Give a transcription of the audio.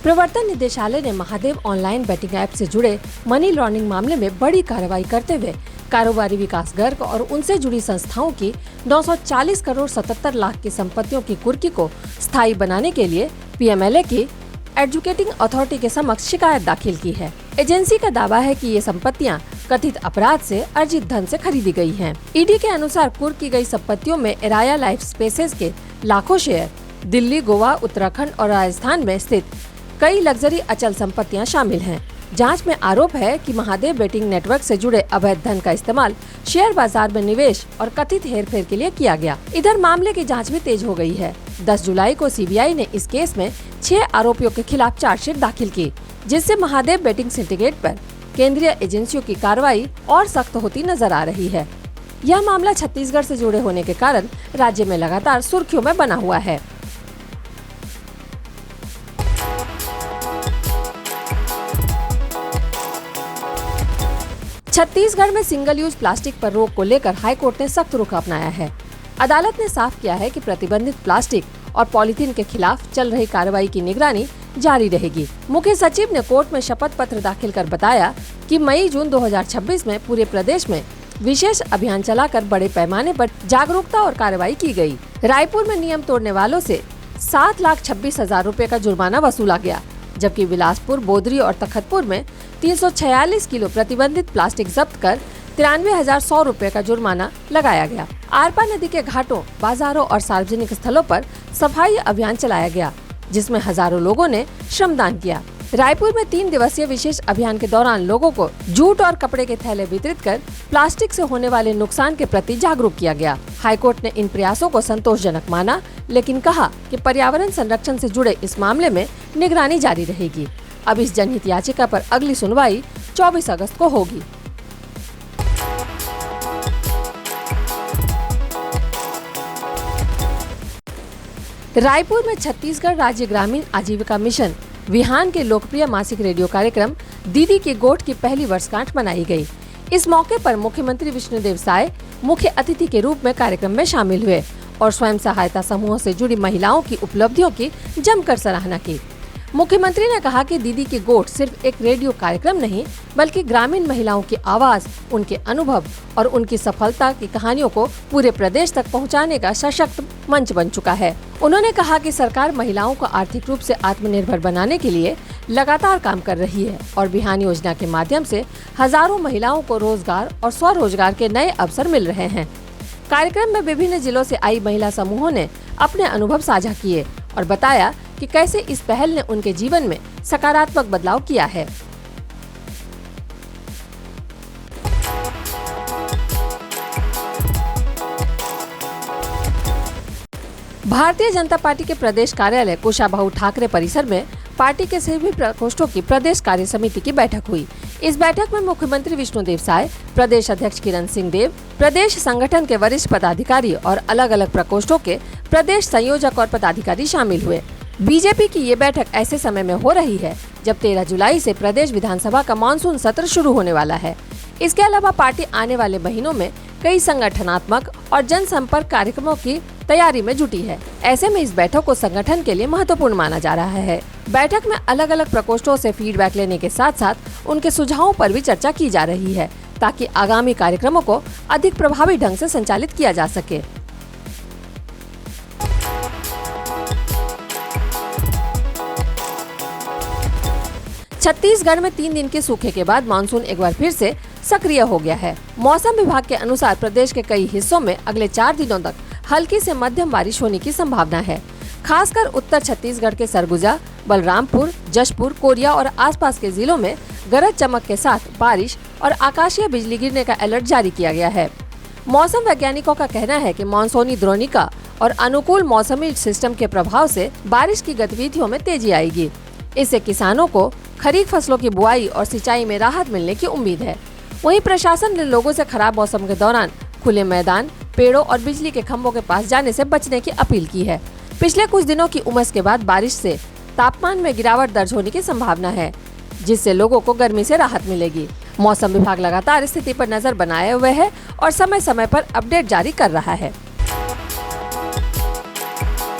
प्रवर्तन निदेशालय ने महादेव ऑनलाइन बेटिंग ऐप से जुड़े मनी लॉन्ड्रिंग मामले में बड़ी कार्रवाई करते हुए कारोबारी विकास गर्ग और उनसे जुड़ी संस्थाओं की 940 करोड़ 77 लाख की संपत्तियों की कुर्की को स्थायी बनाने के लिए पीएमएलए की एडजुकेटिंग अथॉरिटी के समक्ष शिकायत दाखिल की है। एजेंसी का दावा है कि ये संपत्तियां कथित अपराध से अर्जित धन से खरीदी गई हैं। ईडी के अनुसार कुर्क की गई संपत्तियों में एराया लाइफ स्पेसेस के लाखों शेयर, दिल्ली, गोवा, उत्तराखंड और राजस्थान में स्थित कई लग्जरी अचल संपत्तियां शामिल हैं। जांच में आरोप है कि महादेव बेटिंग नेटवर्क से जुड़े अवैध धन का इस्तेमाल शेयर बाजार में निवेश और कथित हेरफेर के लिए किया गया। इधर मामले की जांच भी तेज हो गई है। 10 जुलाई को सीबीआई ने इस केस में 6 आरोपियों के खिलाफ चार्जशीट दाखिल की, जिससे महादेव बेटिंग सिंडिकेट पर केंद्रीय एजेंसियों की कार्रवाई और सख्त होती नजर आ रही है। यह मामला छत्तीसगढ़ से जुड़े होने के कारण राज्य में लगातार सुर्खियों में बना हुआ है। छत्तीसगढ़ में सिंगल यूज प्लास्टिक पर रोक को लेकर हाईकोर्ट ने सख्त रुख अपनाया है। अदालत ने साफ किया है कि प्रतिबंधित प्लास्टिक और पॉलीथीन के खिलाफ चल रही कार्रवाई की निगरानी जारी रहेगी। मुख्य सचिव ने कोर्ट में शपथ पत्र दाखिल कर बताया कि मई-जून 2026 में पूरे प्रदेश में विशेष अभियान चलाकर बड़े पैमाने पर जागरूकता और कार्रवाई की गई। रायपुर में नियम तोड़ने वालों से 7,26,000 रुपए का जुर्माना वसूला गया, जबकि बिलासपुर, बोदरी और तखतपुर में 346 किलो प्रतिबंधित प्लास्टिक जब्त कर 93,100 रुपए का जुर्माना लगाया गया। आरपा नदी के घाटों, बाजारों और सार्वजनिक स्थलों पर सफाई अभियान चलाया गया, जिसमें हजारों लोगों ने श्रमदान किया। रायपुर में 3 दिवसीय विशेष अभियान के दौरान लोगों को जूट और कपड़े के थैले वितरित कर प्लास्टिक से होने वाले नुकसान के प्रति जागरूक किया गया। हाईकोर्ट ने इन प्रयासों को संतोषजनक माना, लेकिन कहा कि पर्यावरण संरक्षण से जुड़े इस मामले में निगरानी जारी रहेगी। अब इस जनहित याचिका पर अगली सुनवाई 24 अगस्त को होगी। रायपुर में छत्तीसगढ़ राज्य ग्रामीण आजीविका मिशन विहान के लोकप्रिय मासिक रेडियो कार्यक्रम दीदी की गोठ की पहली वर्षगांठ मनाई गई। इस मौके पर मुख्यमंत्री विष्णुदेव साय मुख्य अतिथि के रूप में कार्यक्रम में शामिल हुए और स्वयं सहायता समूहों से जुड़ी महिलाओं की उपलब्धियों की जमकर सराहना की। मुख्यमंत्री ने कहा कि दीदी की गोठ सिर्फ एक रेडियो कार्यक्रम नहीं, बल्कि ग्रामीण महिलाओं की आवाज, उनके अनुभव और उनकी सफलता की कहानियों को पूरे प्रदेश तक पहुंचाने का सशक्त मंच बन चुका है। उन्होंने कहा कि सरकार महिलाओं को आर्थिक रूप से आत्मनिर्भर बनाने के लिए लगातार काम कर रही है और बिहान योजना के माध्यम से हजारों महिलाओं को रोजगार और स्वरोजगार के नए अवसर मिल रहे हैं। कार्यक्रम में विभिन्न जिलों से आई महिला समूहों ने अपने अनुभव साझा किए और बताया कि कैसे इस पहल ने उनके जीवन में सकारात्मक बदलाव किया है। भारतीय जनता पार्टी के प्रदेश कार्यालय कुशाभाऊ ठाकरे परिसर में पार्टी के सभी प्रकोष्ठों की प्रदेश कार्य समिति की बैठक हुई। इस बैठक में मुख्यमंत्री विष्णुदेव साय, प्रदेश अध्यक्ष किरण सिंह देव, प्रदेश संगठन के वरिष्ठ पदाधिकारी और अलग अलग प्रकोष्ठों के प्रदेश संयोजक और पदाधिकारी शामिल हुए। बीजेपी की ये बैठक ऐसे समय में हो रही है जब 13 जुलाई से प्रदेश विधानसभा का मानसून सत्र शुरू होने वाला है। इसके अलावा पार्टी आने वाले महीनों में कई संगठनात्मक और जनसंपर्क कार्यक्रमों की तैयारी में जुटी है। ऐसे में इस बैठक को संगठन के लिए महत्वपूर्ण माना जा रहा है। बैठक में अलग अलग प्रकोष्ठों से फीडबैक लेने के साथ साथ उनके सुझावों पर भी चर्चा की जा रही है, ताकि आगामी कार्यक्रमों को अधिक प्रभावी ढंग से संचालित किया जा सके। छत्तीसगढ़ में 3 दिन के सूखे के बाद मानसून एक बार फिर से सक्रिय हो गया है। मौसम विभाग के अनुसार प्रदेश के कई हिस्सों में अगले 4 दिनों तक हल्की से मध्यम बारिश होने की संभावना है। खासकर उत्तर छत्तीसगढ़ के सरगुजा, बलरामपुर, जशपुर, कोरिया और आसपास के जिलों में गरज चमक के साथ बारिश और आकाशीय बिजली गिरने का अलर्ट जारी किया गया है। मौसम वैज्ञानिकों का कहना है कि मानसूनी द्रोणिका और अनुकूल मौसमी सिस्टम के प्रभाव से बारिश की गतिविधियों में तेजी आएगी। इससे किसानों को खरीफ फसलों की बुआई और सिंचाई में राहत मिलने की उम्मीद है। वहीं प्रशासन ने लोगों से खराब मौसम के दौरान खुले मैदान, पेड़ों और बिजली के खंभों के पास जाने से बचने की अपील की है। पिछले कुछ दिनों की उमस के बाद बारिश से तापमान में गिरावट दर्ज होने की संभावना है, जिससे लोगों को गर्मी से राहत मिलेगी। मौसम विभाग लगातार स्थिति पर नजर बनाए हुए है और समय समय पर अपडेट जारी कर रहा है।